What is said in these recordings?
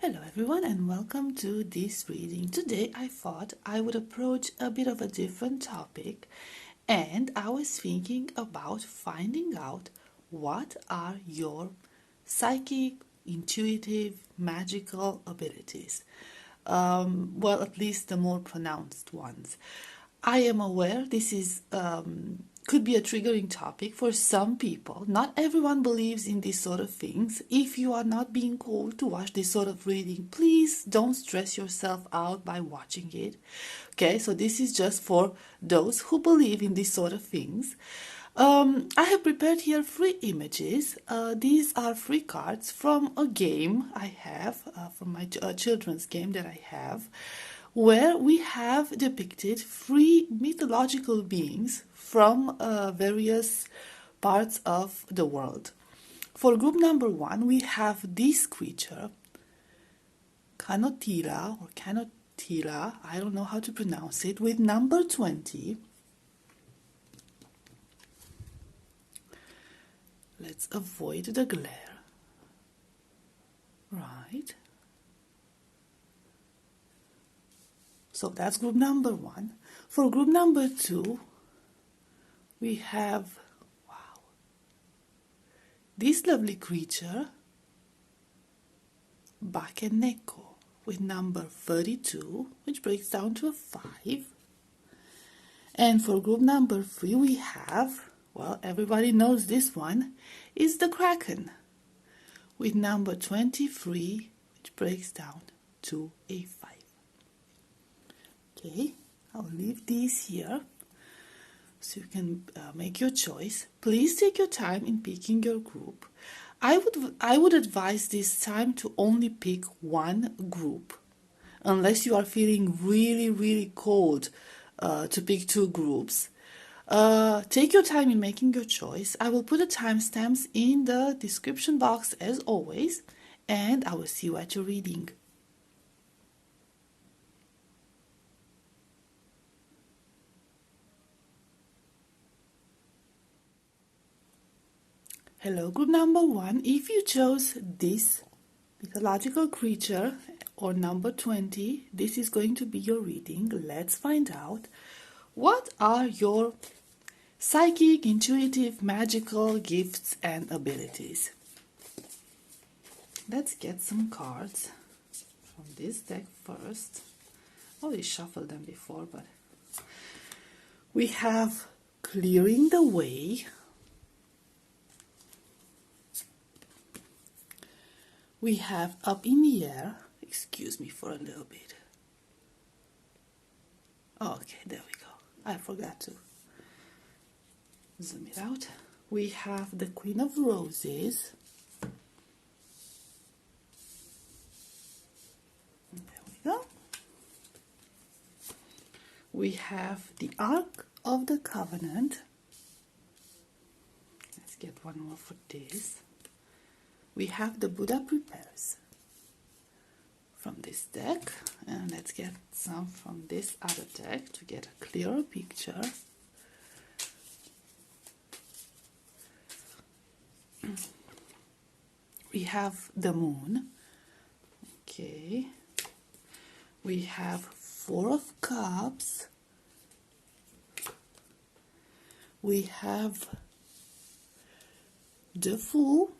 Hello everyone and welcome to this reading. Today I thought I would approach a bit of a different topic, and I was thinking about finding out what are your psychic, intuitive, magical abilities. Well, at least the more pronounced ones. I am aware this is could be a triggering topic for some people. Not everyone believes in these sort of things. If you are not being called to watch this sort of reading, please don't stress yourself out by watching it. Okay, so this is just for those who believe in these sort of things. I have prepared here 3 images. These are 3 cards from a game I have, from my children's game that I have, where we have depicted 3 mythological beings from various parts of the world. For group number 1, we have this creature, Canotira, I don't know how to pronounce it, with number 20. Let's avoid the glare. Right. So that's group number 1. For group number 2, we have, wow, this lovely creature, Bakeneko, with number 32, which breaks down to a 5. And for group number 3, we have, well, everybody knows this one, is the Kraken, with number 23, which breaks down to a 5. Okay, I'll leave these here so you can make your choice. Please take your time in picking your group. I would advise this time to only pick one group, unless you are feeling really cold to pick 2 groups. Take your time in making your choice. I will put the timestamps in the description box as always, and I will see you at your reading. Hello, group number 1. If you chose this mythological creature or number 20, this is going to be your reading. Let's find out what are your psychic, intuitive, magical gifts and abilities. Let's get some cards from this deck first. I already shuffled them before, but we have Clearing the Way. We have Up in the Air. Excuse me for a little bit. Okay, there we go. I forgot to zoom it out. We have the Queen of Roses. There we go. We have the Ark of the Covenant. Let's get one more for this. We have the Buddha Prepares from this deck, and let's get some from this other deck to get a clearer picture. We have the Moon. Okay. We have 4 of Cups. We have the Fool.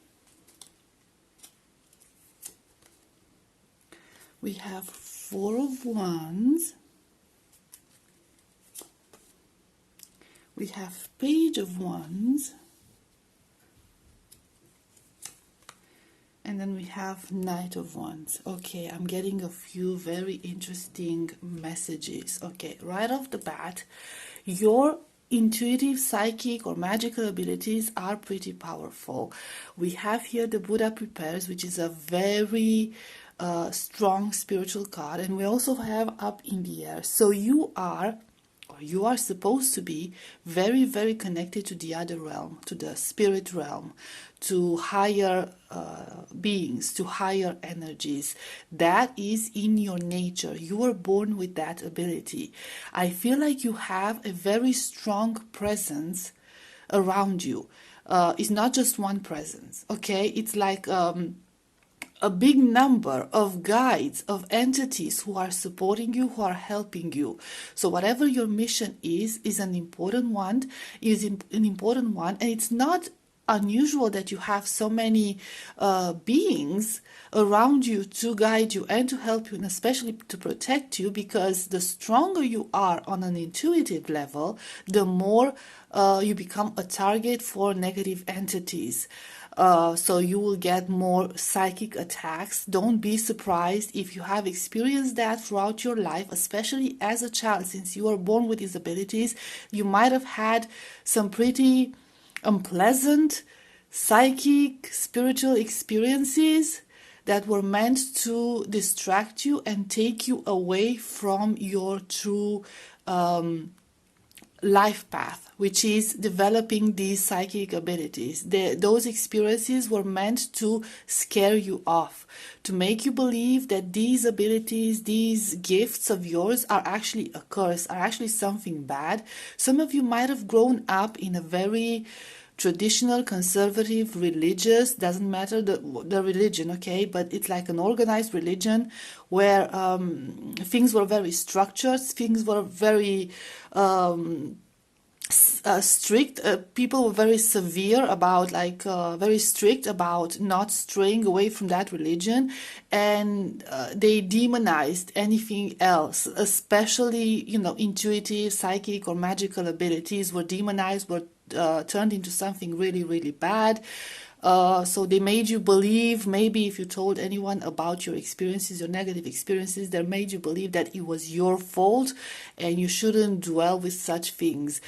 We have 4 of Wands. We have Page of Wands. And then we have Knight of Wands. Okay, I'm getting a few very interesting messages. Okay, right off the bat, your intuitive, psychic, or magical abilities are pretty powerful. We have here the Buddha Prepares, which is a very strong spiritual card, and we also have Up in the Air. So you are supposed to be very connected to the other realm, to the spirit realm, to higher beings, to higher energies. That is in your nature. You were born with that ability. I feel like you have a very strong presence around you. It's not just one presence, okay? It's like a big number of guides, of entities who are supporting you, who are helping you. So whatever your mission is an important one, and it's not unusual that you have so many beings around you to guide you and to help you, and especially to protect you, because the stronger you are on an intuitive level, the more you become a target for negative entities. So you will get more psychic attacks. Don't be surprised if you have experienced that throughout your life, especially as a child. Since you were born with these abilities, you might have had some pretty unpleasant psychic spiritual experiences that were meant to distract you and take you away from your true life path, which is developing these psychic abilities. Those experiences were meant to scare you off, to make you believe that these abilities, these gifts of yours are actually a curse, are actually something bad. Some of you might have grown up in a very traditional, conservative, religious, doesn't matter the religion, okay, but it's like an organized religion where things were very structured, things were very strict. People were very severe about, like, very strict about not straying away from that religion, and they demonized anything else, especially, intuitive, psychic, or magical abilities were demonized, were turned into something really, really bad. So they made you believe, maybe if you told anyone about your experiences, your negative experiences, they made you believe that it was your fault and you shouldn't dwell with such things.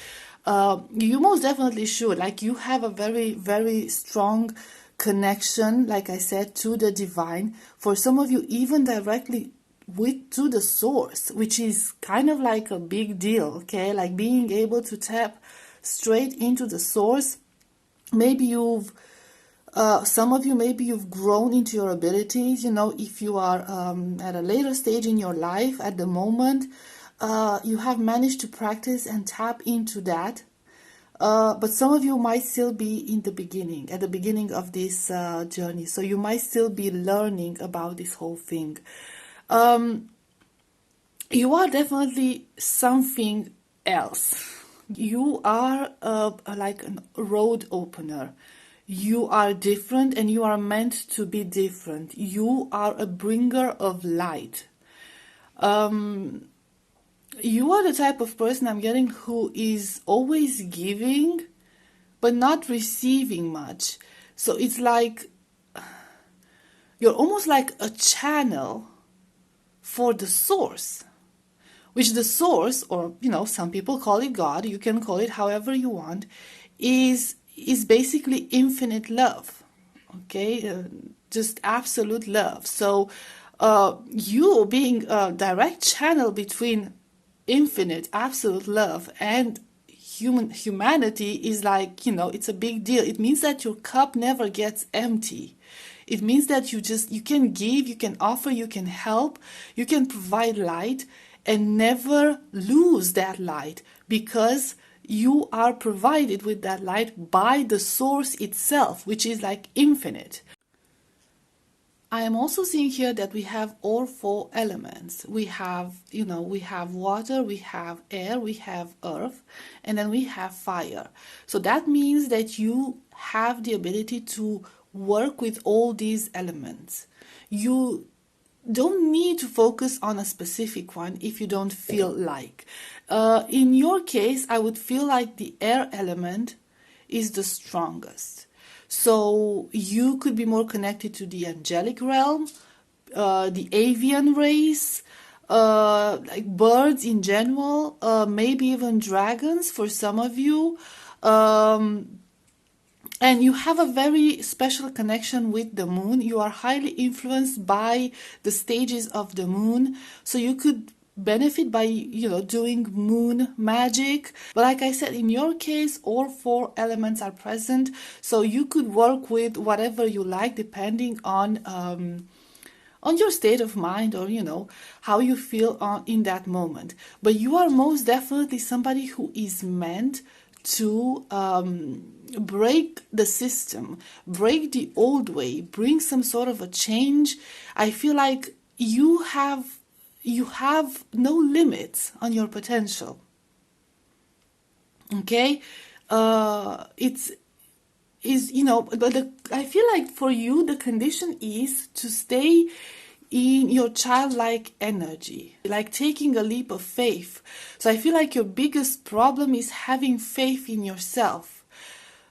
You most definitely should. Like, you have a very, very strong connection, like I said, to the divine. For some of you, even directly to the source, which is kind of like a big deal, okay? Like being able to tap straight into the source. Maybe some of you, maybe you've grown into your abilities. If you are at a later stage in your life, at the moment, you have managed to practice and tap into that. But some of you might still be in the beginning, at the beginning of this journey. So you might still be learning about this whole thing. You are definitely something else. You are like a road opener. You are different, and you are meant to be different. You are a bringer of light. You are the type of person I'm getting who is always giving, but not receiving much. So it's like you're almost like a channel for the source, which the source, or some people call it God, you can call it however you want, is basically infinite love, okay? Just absolute love. So you being a direct channel between infinite, absolute love and humanity is like, it's a big deal. It means that your cup never gets empty. It means that you can give, you can offer, you can help, you can provide light, and never lose that light, because you are provided with that light by the source itself, which is like infinite. I am also seeing here that we have all four elements. We have water, we have air, we have earth, and then we have fire. So that means that you have the ability to work with all these elements. You don't need to focus on a specific one if you don't feel like. In your case, I would feel like the air element is the strongest. So you could be more connected to the angelic realm, the avian race, like birds in general, maybe even dragons for some of you. And you have a very special connection with the moon. You are highly influenced by the stages of the moon. So you could benefit by, doing moon magic. But like I said, in your case, all four elements are present. So you could work with whatever you like, depending on your state of mind, or, how you feel in that moment. But you are most definitely somebody who is meant to break the system, break the old way, bring some sort of a change, I feel like you have no limits on your potential. Okay, it's is but I feel like for you the condition is to stay in your childlike energy, like taking a leap of faith. So I feel like your biggest problem is having faith in yourself,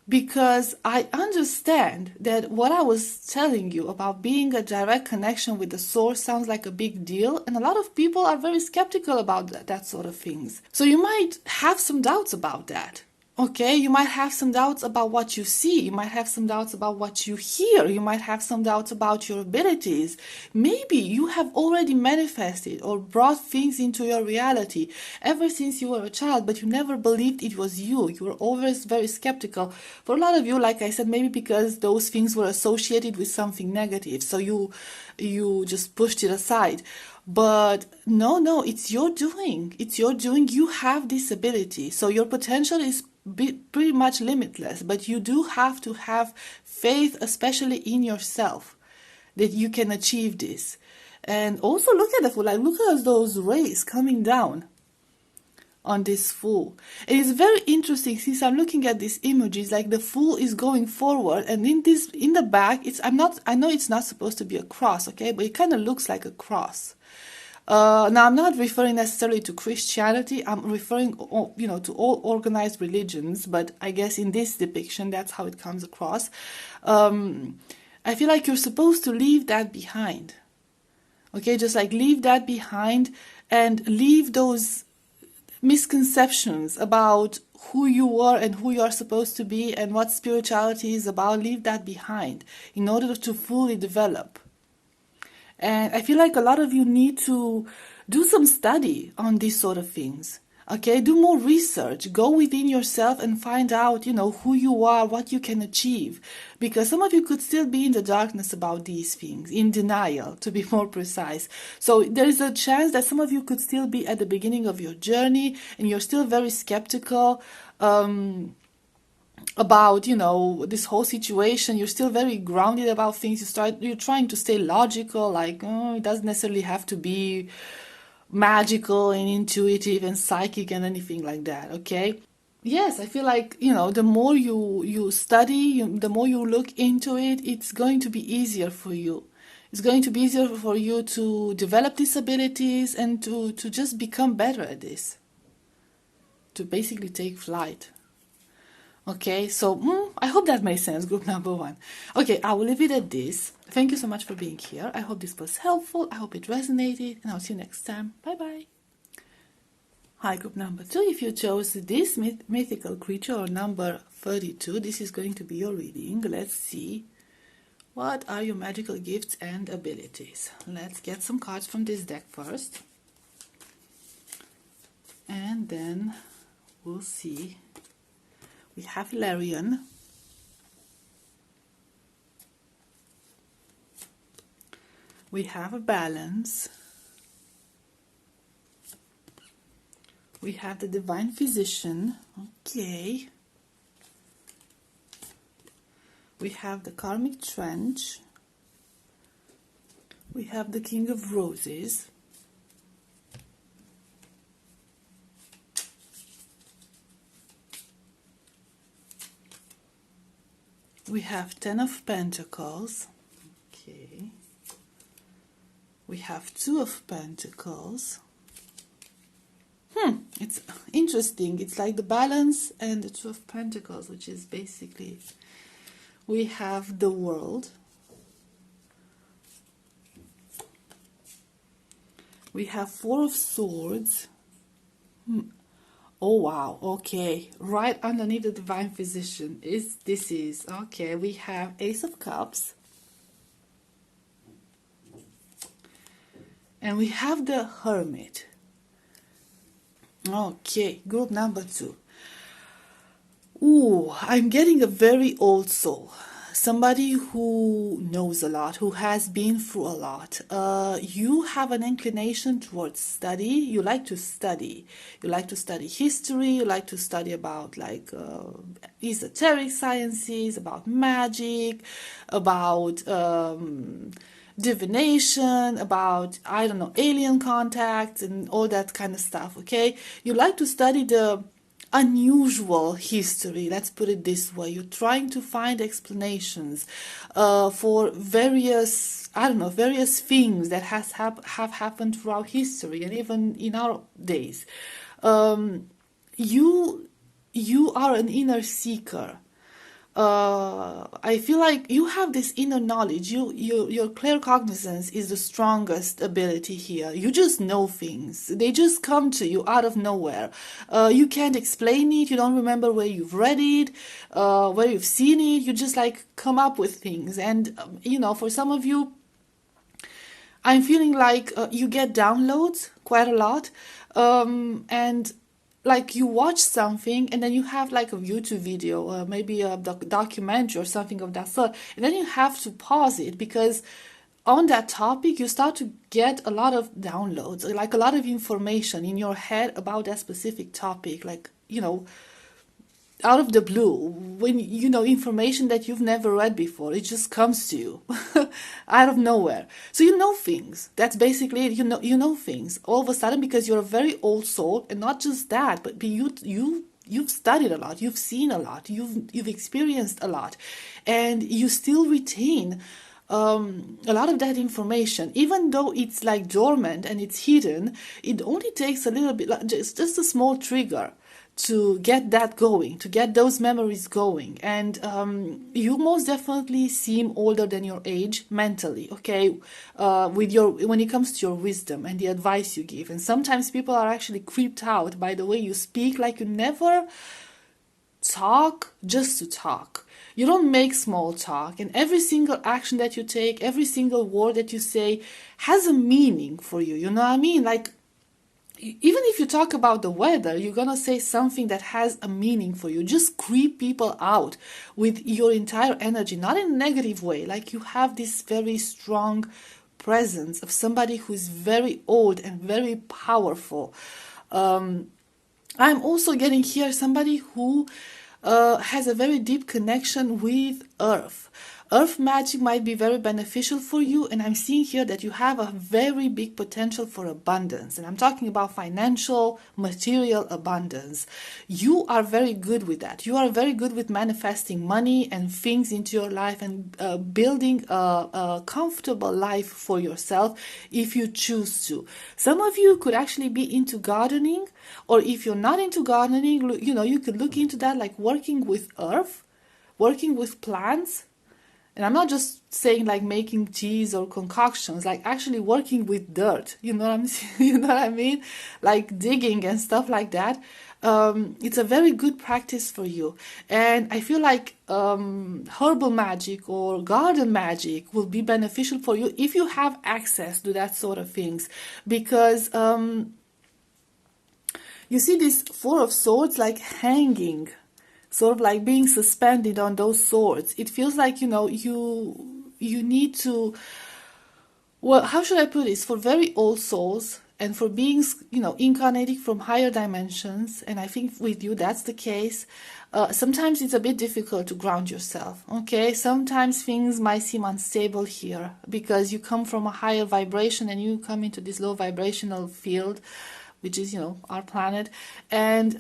because I understand that what I was telling you about being a direct connection with the source sounds like a big deal, and a lot of people are very skeptical about that sort of things. So you might have some doubts about that. Okay, you might have some doubts about what you see. You might have some doubts about what you hear. You might have some doubts about your abilities. Maybe you have already manifested or brought things into your reality ever since you were a child, but you never believed it was you. You were always very skeptical. For a lot of you, like I said, maybe because those things were associated with something negative, so you just pushed it aside. But no, it's your doing. It's your doing. You have this ability. So your potential is pretty much limitless, but you do have to have faith, especially in yourself, that you can achieve this. And also look at the fool, like look at those rays coming down on this fool. It is very interesting, since I'm looking at these images, like the fool is going forward, and in the back, I know it's not supposed to be a cross, okay, but it kind of looks like a cross. Now, I'm not referring necessarily to Christianity. I'm referring, to all organized religions. But I guess in this depiction, that's how it comes across. I feel like you're supposed to leave that behind. Okay, just like leave that behind and leave those misconceptions about who you are and who you are supposed to be and what spirituality is about. Leave that behind in order to fully develop. And I feel like a lot of you need to do some study on these sort of things. Okay, do more research, go within yourself and find out, who you are, what you can achieve. Because some of you could still be in the darkness about these things, in denial, to be more precise. So there is a chance that some of you could still be at the beginning of your journey and you're still very skeptical about this whole situation. You're still very grounded about things. You're trying to stay logical, like it doesn't necessarily have to be magical and intuitive and psychic and anything like that. Okay, yes, I feel like the more you study, the more you look into it, it's going to be easier for you. It's going to be easier for you to develop these abilities and to just become better at this, to basically take flight. Okay, so I hope that made sense, group number 1. Okay, I will leave it at this. Thank you so much for being here. I hope this was helpful. I hope it resonated, and I'll see you next time. Bye-bye. Hi, group number 2. If you chose this mythical creature or number 32, this is going to be your reading. Let's see. What are your magical gifts and abilities? Let's get some cards from this deck first. And then we'll see. We have Hilarion. We have a balance. We have the Divine Physician. Okay. We have the Karmic Trench. We have the King of Roses. We have 10 of Pentacles. Okay. We have 2 of Pentacles. It's interesting. It's like the balance and the 2 of Pentacles, which is basically... We have the World. We have 4 of Swords. Oh wow, okay, right underneath the Divine Physician this is okay. We have Ace of Cups, and we have the Hermit. Okay, group number 2. Ooh, I'm getting a very old soul. somebody who knows a lot, who has been through a lot. You have an inclination towards study. You like to study. You like to study history. You like to study about like esoteric sciences, about magic, about divination, about, I don't know, alien contacts and all that kind of stuff, okay? You like to study the unusual history, let's put it this way. You're trying to find explanations for various, I don't know, various things that have happened throughout history and even in our days. You are an inner seeker. I feel like you have this inner knowledge. Your claircognizance is the strongest ability here. You just know things. They just come to you out of nowhere. You can't explain it. You don't remember where you've read it, where you've seen it. You just like come up with things. And, you know, for some of you, I'm feeling like you get downloads quite a lot. And like you watch something and then you have like a YouTube video or maybe a documentary or something of that sort, and then you have to pause it because on that topic you start to get a lot of downloads, like a lot of information in your head about that specific topic, like, you know, out of the blue, when you know information that you've never read before, it just comes to you out of nowhere. So you know things. That's basically it. You know things all of a sudden because you're a very old soul, and not just that, but you've studied a lot, you've seen a lot, you've experienced a lot, and you still retain a lot of that information, even though it's like dormant and it's hidden. It only takes a little bit, like just a small trigger to get that going, to get those memories going. And you most definitely seem older than your age mentally, okay, when it comes to your wisdom and the advice you give. And sometimes people are actually creeped out by the way you speak, like you never talk just to talk. You don't make small talk, and every single action that you take, every single word that you say has a meaning for you. You know what I mean? Like, even if you talk about the weather, you're gonna say something that has a meaning for you. Just creep people out with your entire energy, not in a negative way. Like you have this very strong presence of somebody who's very old and very powerful. I'm also getting here somebody who has a very deep connection with earth. Earth magic might be very beneficial for you, and I'm seeing here that you have a very big potential for abundance, and I'm talking about financial, material abundance. You are very good with that. You are very good with manifesting money and things into your life and building a comfortable life for yourself if you choose to. Some of you could actually be into gardening, or if you're not into gardening, you know, you could look into that, like working with earth, working with plants. And I'm not just saying like making teas or concoctions, like actually working with dirt. You know what I'm saying? You know what I mean? Like digging and stuff like that. It's a very good practice for you. And I feel like herbal magic or garden magic will be beneficial for you if you have access to that sort of things. Because you see this Four of Swords like hanging, sort of like being suspended on those swords. It feels like, you know, you need to, well, how should I put this? For very old souls and for beings, you know, incarnating from higher dimensions, and I think with you that's the case, sometimes it's a bit difficult to ground yourself, okay? Sometimes things might seem unstable here because you come from a higher vibration and you come into this low vibrational field, which is, you know, our planet, and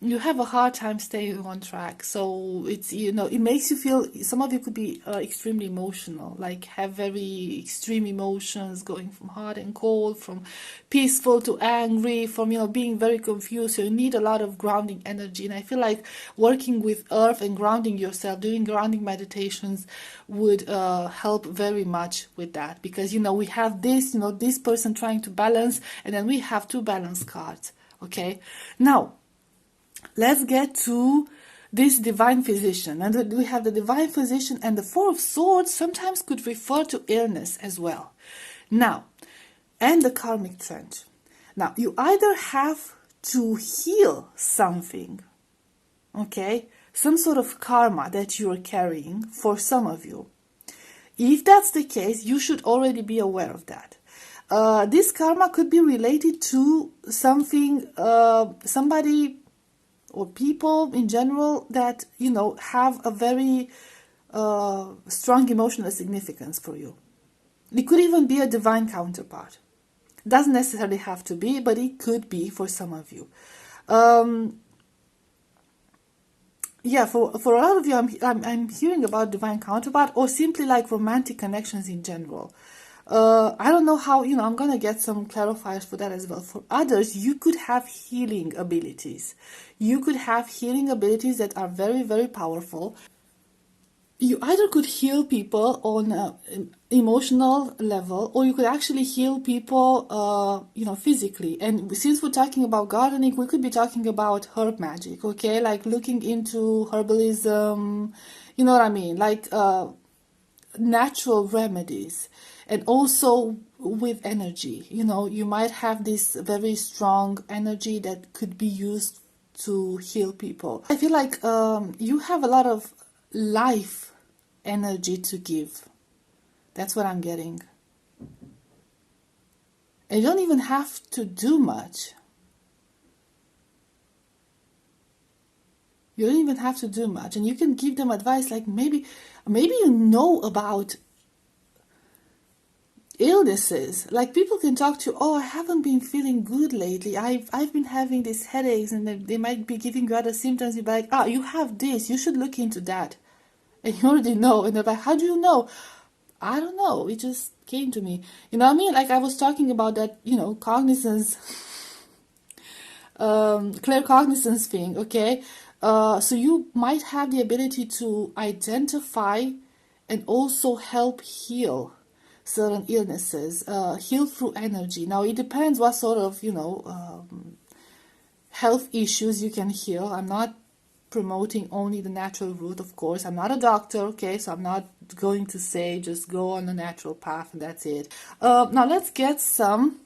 you have a hard time staying on track. So it's, you know, it makes you feel, some of you could be extremely emotional, like have very extreme emotions going from hot and cold, from peaceful to angry, from, you know, being very confused. So you need a lot of grounding energy. And I feel like working with earth and grounding yourself, doing grounding meditations would help very much with that. Because, you know, we have this, you know, this person trying to balance, and then we have to balance cards. Okay, now let's get to this divine physician. And we have the divine physician, and the Four of Swords sometimes could refer to illness as well. Now, and the karmic trench. Now, you either have to heal something, okay, some sort of karma that you are carrying for some of you. If that's the case, you should already be aware of that. This karma could be related to something, somebody or people in general that, have a very strong emotional significance for you. It could even be a divine counterpart. Doesn't necessarily have to be, but it could be for some of you. Yeah, for a lot of you, I'm hearing about divine counterpart or simply like romantic connections in general. I don't know how, I'm going to get some clarifiers for that as well. For others, you could have healing abilities. You could have healing abilities that are very, very powerful. You either could heal people on an emotional level, or you could actually heal people, physically. And since we're talking about gardening, we could be talking about herb magic, okay? Like looking into herbalism, you know what I mean? Like natural remedies. And also with energy, you might have this very strong energy that could be used to heal people. I feel like you have a lot of life energy to give. That's what I'm getting. And you don't even have to do much. You don't even have to do much. And you can give them advice like maybe you know about illnesses. Like people can talk to you, oh, I haven't been feeling good lately. I've been having these headaches, and they might be giving you other symptoms. You'd be like, you have this. You should look into that. And you already know. And they're like, how do you know? I don't know. It just came to me. You know what I mean? Like I was talking about that, cognizance, claircognizance thing, okay? So you might have the ability to identify and also help heal certain illnesses, heal through energy. Now, it depends what sort of, health issues you can heal. I'm not promoting only the natural route, of course. I'm not a doctor, okay? So I'm not going to say just go on the natural path and that's it. Now, let's get some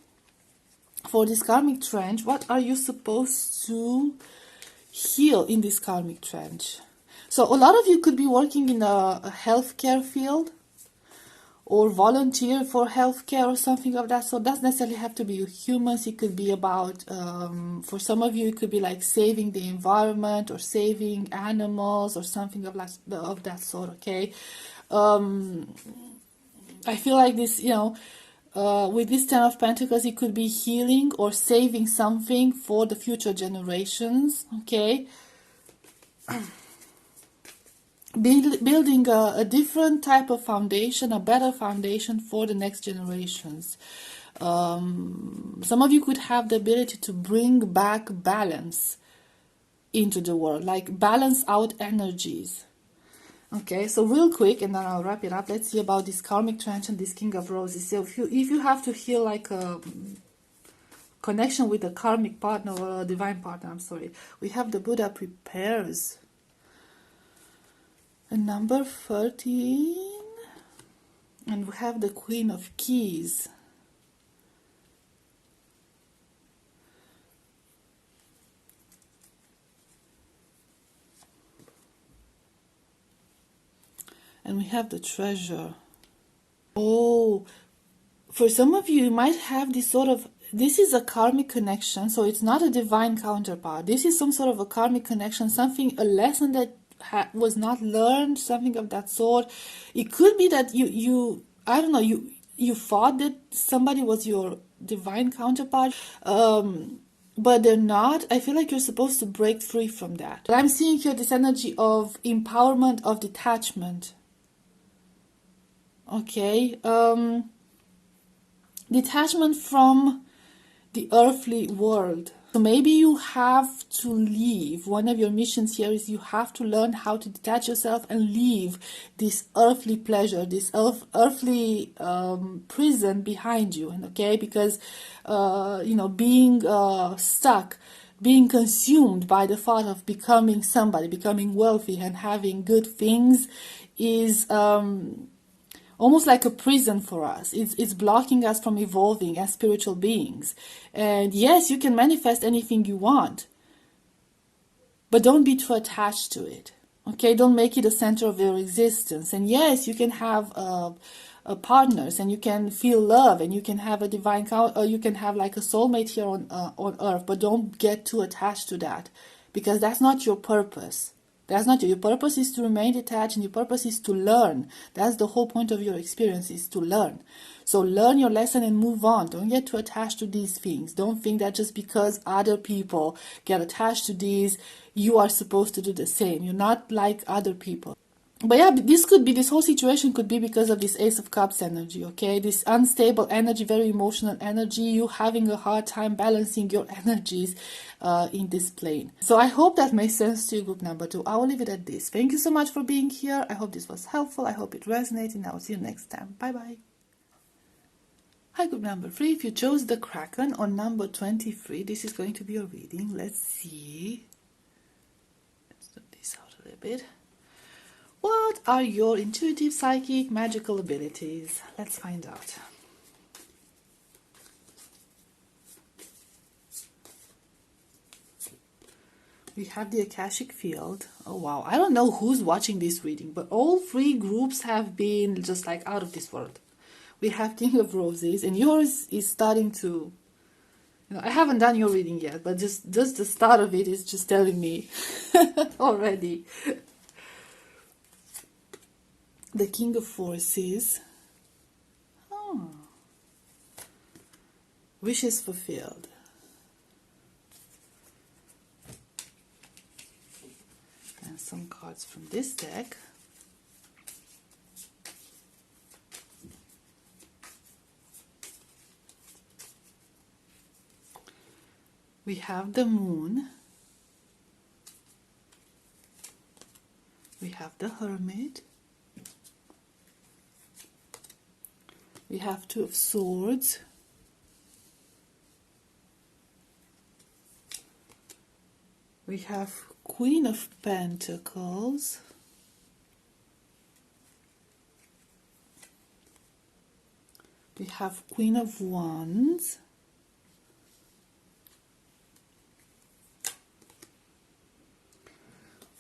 for this karmic trench. What are you supposed to heal in this karmic trench? So a lot of you could be working in a healthcare field, or volunteer for healthcare or something of that. So it doesn't necessarily have to be humans. It could be about, for some of you, it could be like saving the environment or saving animals or something of that sort, okay? I feel like this, with this Ten of Pentacles, it could be healing or saving something for the future generations, okay? Building a different type of foundation, a better foundation for the next generations. Some of you could have the ability to bring back balance into the world, like balance out energies. Okay, so real quick, and then I'll wrap it up. Let's see about this karmic trench and this King of Roses. So if you have to heal like a connection with a karmic partner or a divine partner, we have the Buddha prepares. And number 13, and we have the Queen of Keys. And we have the Treasure. Oh, for some of you, you might have this sort of, this is a karmic connection, so it's not a divine counterpart. This is some sort of a karmic connection, a lesson that was not learned, something of that sort. It could be that you I don't know, you thought that somebody was your divine counterpart, but they're not. I feel like you're supposed to break free from that. But I'm seeing here this energy of empowerment, of detachment. Okay, detachment from the earthly world. So maybe you have to leave. One of your missions here is you have to learn how to detach yourself and leave this earthly pleasure, this earthly prison behind you. And okay, because being stuck, being consumed by the thought of becoming somebody, becoming wealthy and having good things is almost like a prison for us. It's blocking us from evolving as spiritual beings. And yes, you can manifest anything you want, but don't be too attached to it. Okay, don't make it the center of your existence. And yes, you can have partners, and you can feel love, and you can have a divine you can have like a soulmate here on earth, but don't get too attached to that, because that's not your purpose. That's not your purpose. Is to remain detached, and your purpose is to learn. That's the whole point of your experience, is to learn. So learn your lesson and move on. Don't get too attached to these things. Don't think that just because other people get attached to these, you are supposed to do the same. You're not like other people. But yeah, this whole situation could be because of this Ace of Cups energy, okay? This unstable energy, very emotional energy, you having a hard time balancing your energies in this plane. So I hope that makes sense to you, group number 2. I will leave it at this. Thank you so much for being here. I hope this was helpful. I hope it resonated, and I will see you next time. Bye-bye. Hi, group number 3. If you chose the Kraken on number 23, this is going to be your reading. Let's see. Let's do this out a little bit. What are your intuitive, psychic, magical abilities? Let's find out. We have the Akashic Field. Oh wow, I don't know who's watching this reading, but all 3 groups have been just like out of this world. We have King of Roses, and yours is starting to... I haven't done your reading yet, but just the start of it is just telling me already. The King of Forces. Oh. Wishes fulfilled. And some cards from this deck. We have the Moon. We have the Hermit. We have Two of Swords. We have Queen of Pentacles. We have Queen of Wands.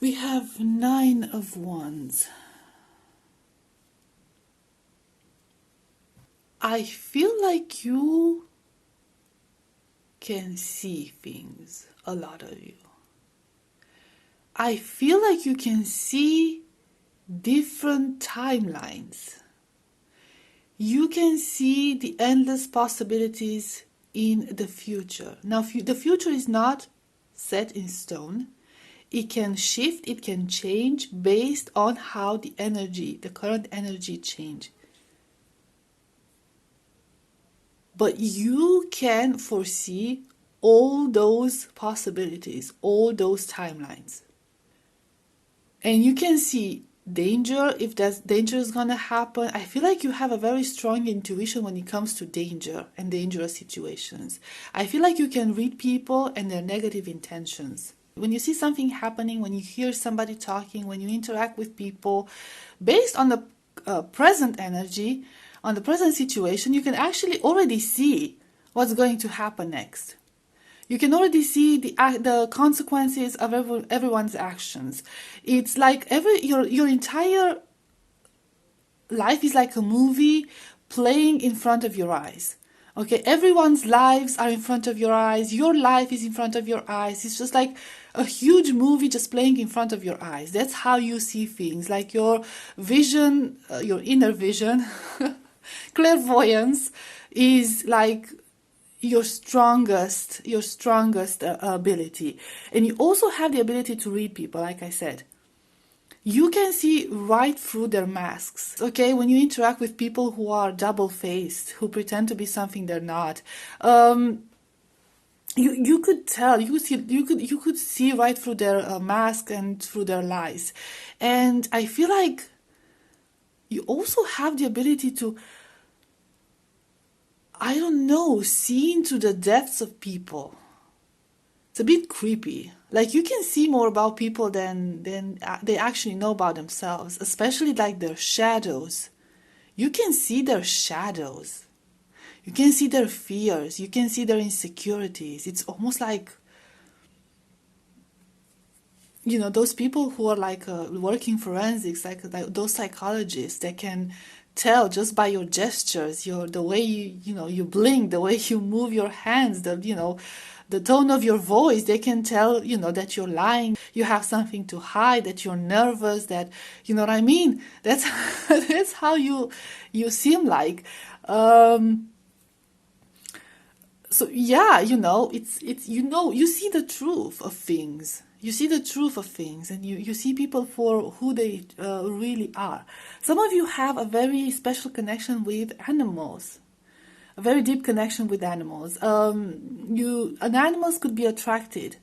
We have Nine of Wands. I feel like you can see things, a lot of you. I feel like you can see different timelines. You can see the endless possibilities in the future. Now, the future is not set in stone. It can shift, it can change based on how the current energy change. But you can foresee all those possibilities, all those timelines. And you can see danger, if that danger is going to happen. I feel like you have a very strong intuition when it comes to danger and dangerous situations. I feel like you can read people and their negative intentions. When you see something happening, when you hear somebody talking, when you interact with people, based on the present energy, on the present situation, you can actually already see what's going to happen next. You can already see the consequences of everyone's actions. It's like your entire life is like a movie playing in front of your eyes. Okay, everyone's lives are in front of your eyes. Your life is in front of your eyes. It's just like a huge movie just playing in front of your eyes. That's how you see things. Like your vision, your inner vision, clairvoyance is like your strongest ability. And you also have the ability to read people, like I said. You can see right through their masks, okay? When you interact with people who are double-faced, who pretend to be something they're not, you could tell, you could see right through their mask and through their lies. And I feel like you also have the ability to, I don't know, see into the depths of people. It's a bit creepy. Like, you can see more about people than they actually know about themselves, especially like their shadows. You can see their shadows. You can see their fears. You can see their insecurities. It's almost like those people who are like working forensics, like those psychologists that can tell just by your gestures, the way you blink, the way you move your hands, the tone of your voice. They can tell that you're lying, you have something to hide, that you're nervous, that what I mean. That's that's how you seem like. So yeah, it's you see the truth of things. You see the truth of things, and you see people for who they really are. Some of you have a very special connection with animals, a very deep connection with animals. Animals could be attracted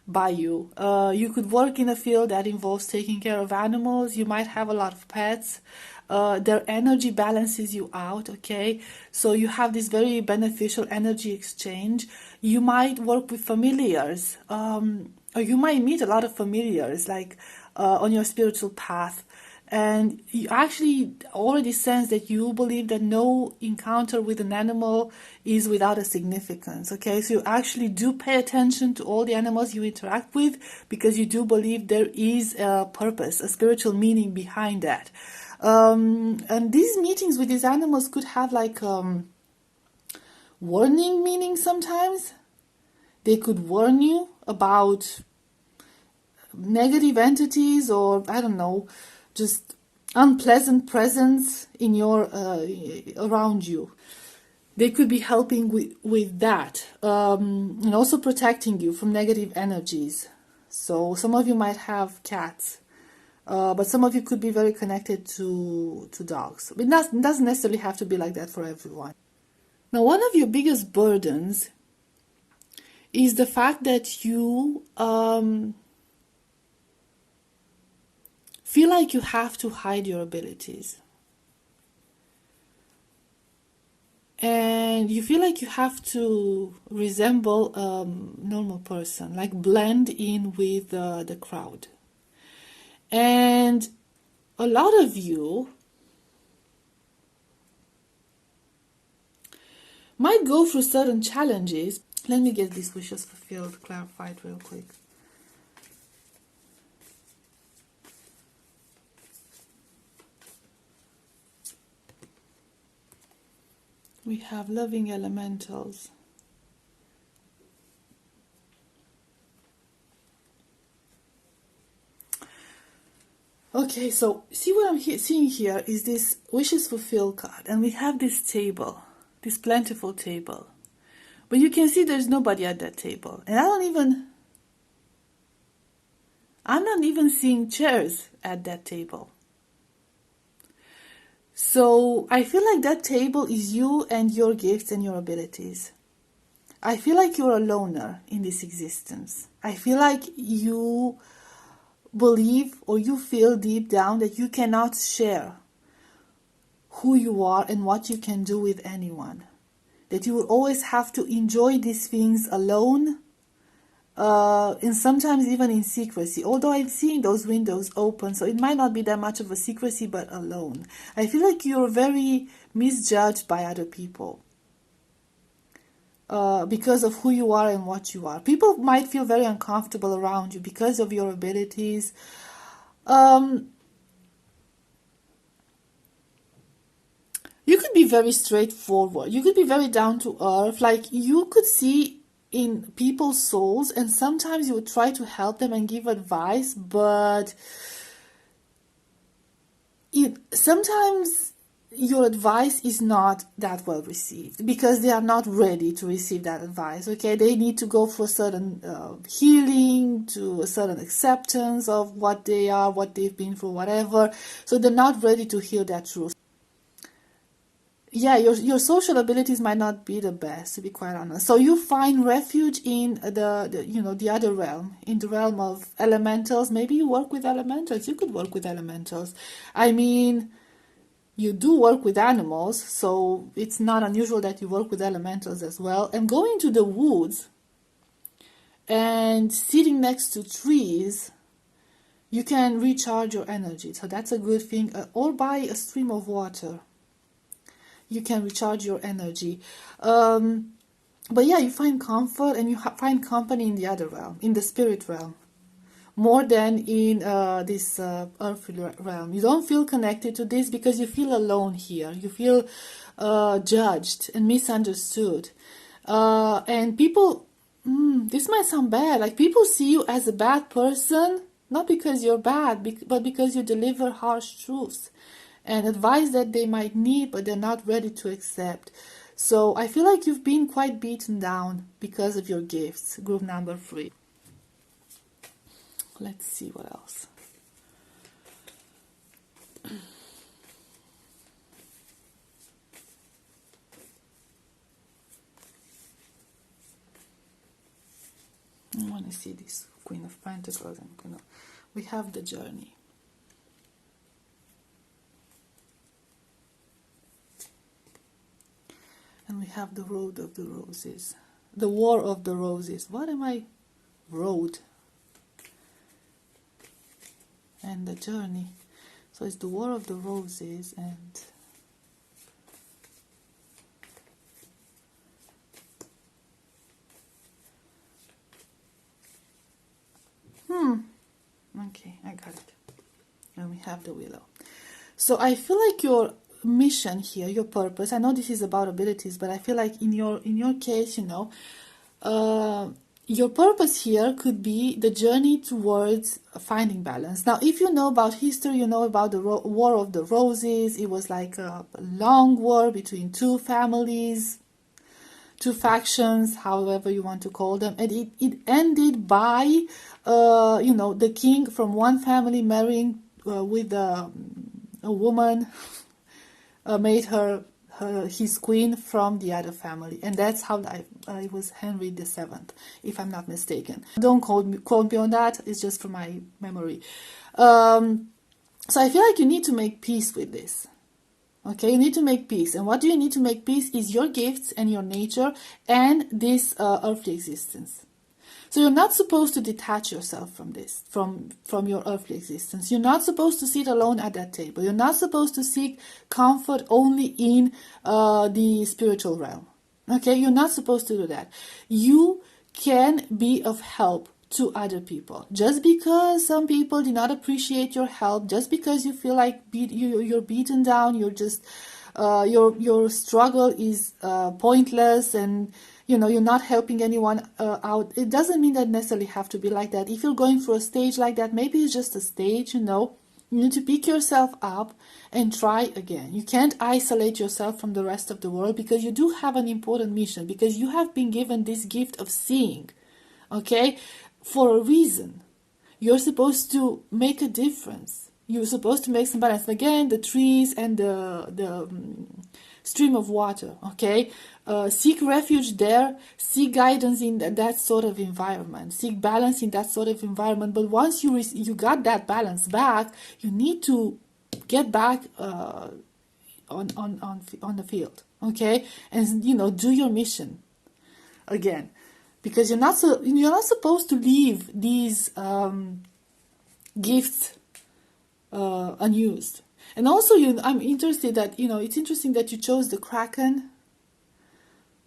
by you. You could work in a field that involves taking care of animals. You might have a lot of pets. Their energy balances you out, okay? So you have this very beneficial energy exchange. You might work with familiars, or you might meet a lot of familiars, like on your spiritual path. And you actually already sense that you believe that no encounter with an animal is without a significance, okay? So you actually do pay attention to all the animals you interact with, because you do believe there is a purpose, a spiritual meaning behind that. And these meetings with these animals could have like warning meaning sometimes. They could warn you about negative entities, or I don't know, just unpleasant presence in your around you. They could be helping with that, and also protecting you from negative energies. So some of you might have cats, but some of you could be very connected to dogs. It doesn't necessarily have to be like that for everyone. Now, one of your biggest burdens is the fact that you feel like you have to hide your abilities. And you feel like you have to resemble a normal person, like blend in with the crowd. And a lot of you might go through certain challenges. Let me get these wishes fulfilled, clarified real quick. We have loving elementals. Okay, so see what I'm seeing here is this wishes fulfilled card, and we have this table, this plentiful table. But you can see there's nobody at that table. And I'm not even seeing chairs at that table. So I feel like that table is you and your gifts and your abilities. I feel like you're a loner in this existence. I feel like you believe, or you feel deep down, that you cannot share who you are and what you can do with anyone. That you will always have to enjoy these things alone, and sometimes even in secrecy. Although I'm seeing those windows open, so it might not be that much of a secrecy, but alone. I feel like you're very misjudged by other people because of who you are and what you are. People might feel very uncomfortable around you because of your abilities. You could be very straightforward. You could be very down to earth. Like, you could see in people's souls, and sometimes you would try to help them and give advice, but sometimes your advice is not that well received because they are not ready to receive that advice, okay? They need to go for a certain healing, to a certain acceptance of what they are, what they've been through, whatever. So they're not ready to hear that truth. Yeah, your social abilities might not be the best, to be quite honest. So you find refuge in the other realm, in the realm of elementals. Maybe you work with elementals. You could work with elementals. I mean, you do work with animals, so it's not unusual that you work with elementals as well. And going to the woods and sitting next to trees, you can recharge your energy. So that's a good thing. Or by a stream of water, you can recharge your energy. But yeah, you find comfort and you find company in the other realm, in the spirit realm, more than in this earthly realm. You don't feel connected to this because you feel alone here. You feel judged and misunderstood. And people, this might sound bad, like people see you as a bad person, not because you're bad, but because you deliver harsh truths and advice that they might need, but they're not ready to accept. So I feel like you've been quite beaten down because of your gifts. Group number 3. Let's see what else. I want to see this Queen of Pentacles. We have the journey. And we have the Road of the Roses. The War of the Roses. What am I? Road. And the journey. So it's the War of the Roses and okay, I got it. And we have the Willow. So I feel like your mission here, your purpose, I know this is about abilities, but I feel like in your case, your purpose here could be the journey towards finding balance. Now, if you know about history, you know about the War of the Roses. It was like a long war between two families, two factions, however you want to call them, and it ended by the king from one family marrying with a woman, made her his queen from the other family, and that's how it was Henry VII, if I'm not mistaken. Don't quote me on that. It's just from my memory. So I feel like you need to make peace with this. Okay, you need to make peace. And what do you need to make peace is your gifts and your nature and this earthly existence. So you're not supposed to detach yourself from this, from your earthly existence. You're not supposed to sit alone at that table. You're not supposed to seek comfort only in the spiritual realm. Okay, you're not supposed to do that. You can be of help to other people. Just because some people did not appreciate your help, just because you feel like you're beaten down, you're just your struggle is pointless, and you're not helping anyone out. It doesn't mean that necessarily have to be like that. If you're going through a stage like that, maybe it's just a stage. You need to pick yourself up and try again. You can't isolate yourself from the rest of the world, because you do have an important mission, because you have been given this gift of seeing. Okay, for a reason. You're supposed to make a difference. You're supposed to make some balance. And again, the trees and the stream of water. Okay, seek refuge there. Seek guidance in that sort of environment. Seek balance in that sort of environment. But once you got that balance back, you need to get back on the field. Okay, and do your mission again. Because you're not supposed to leave these gifts unused. And also, I'm interested that it's interesting that you chose the Kraken,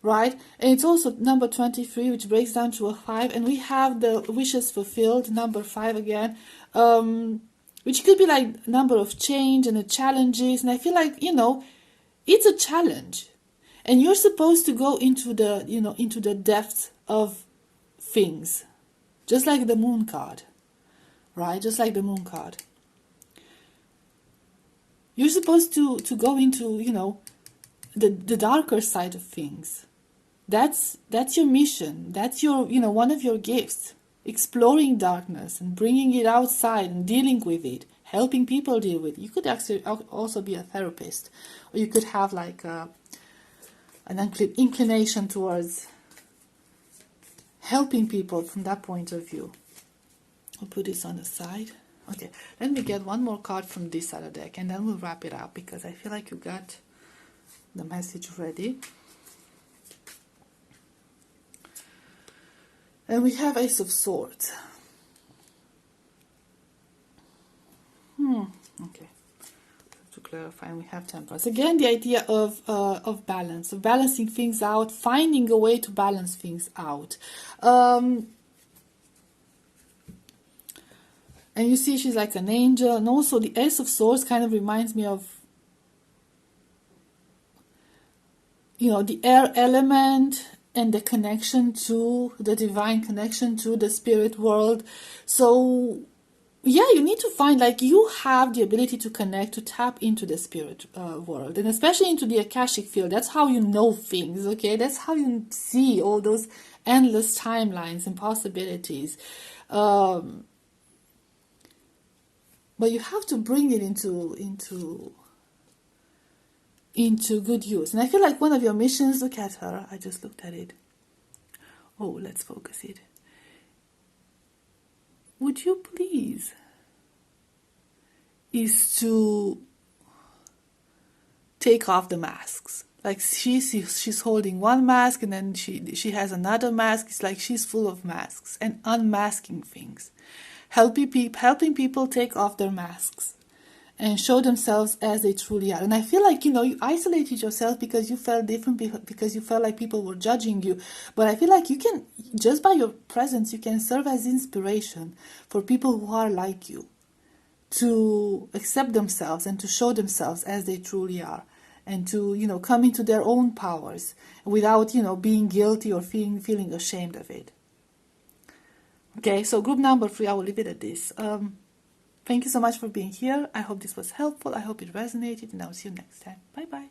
right? And it's also number 23, which breaks down to a 5, and we have the wishes fulfilled, number 5 again, which could be like number of change and the challenges. And I feel like it's a challenge, and you're supposed to go into the depths of things, just like the Moon card, right? Just like the Moon card. You're supposed to go into the darker side of things. That's your mission. That's your one of your gifts. Exploring darkness and bringing it outside and dealing with it, helping people deal with it. You could actually also be a therapist, or you could have like an inclination towards helping people from that point of view. I'll put this on the side. Okay, let me get one more card from this other deck, and then we'll wrap it up, because I feel like you got the message ready. And we have Ace of Swords. Okay. To clarify, we have Temperance. Again, the idea of balance, of balancing things out, finding a way to balance things out. And you see she's like an angel. And also the Ace of Swords kind of reminds me of, the air element and the connection to the divine, connection to the spirit world. So yeah, you need to find, like, you have the ability to connect, to tap into the spirit world, and especially into the Akashic field. That's how you know things, okay? That's how you see all those endless timelines and possibilities. But you have to bring it into good use. And I feel like one of your missions, look at her, I just looked at it. Oh, let's focus it. Would you please, is to take off the masks. Like she's holding one mask, and then she has another mask. It's like she's full of masks, and unmasking things, helping people take off their masks and show themselves as they truly are. And I feel like, you isolated yourself because you felt different, because you felt like people were judging you. But I feel like you can, just by your presence, you can serve as inspiration for people who are like you, to accept themselves and to show themselves as they truly are, and to, come into their own powers without, being guilty or feeling ashamed of it. Okay, so group number 3, I will leave it at this. Thank you so much for being here. I hope this was helpful. I hope it resonated, and I'll see you next time. Bye-bye.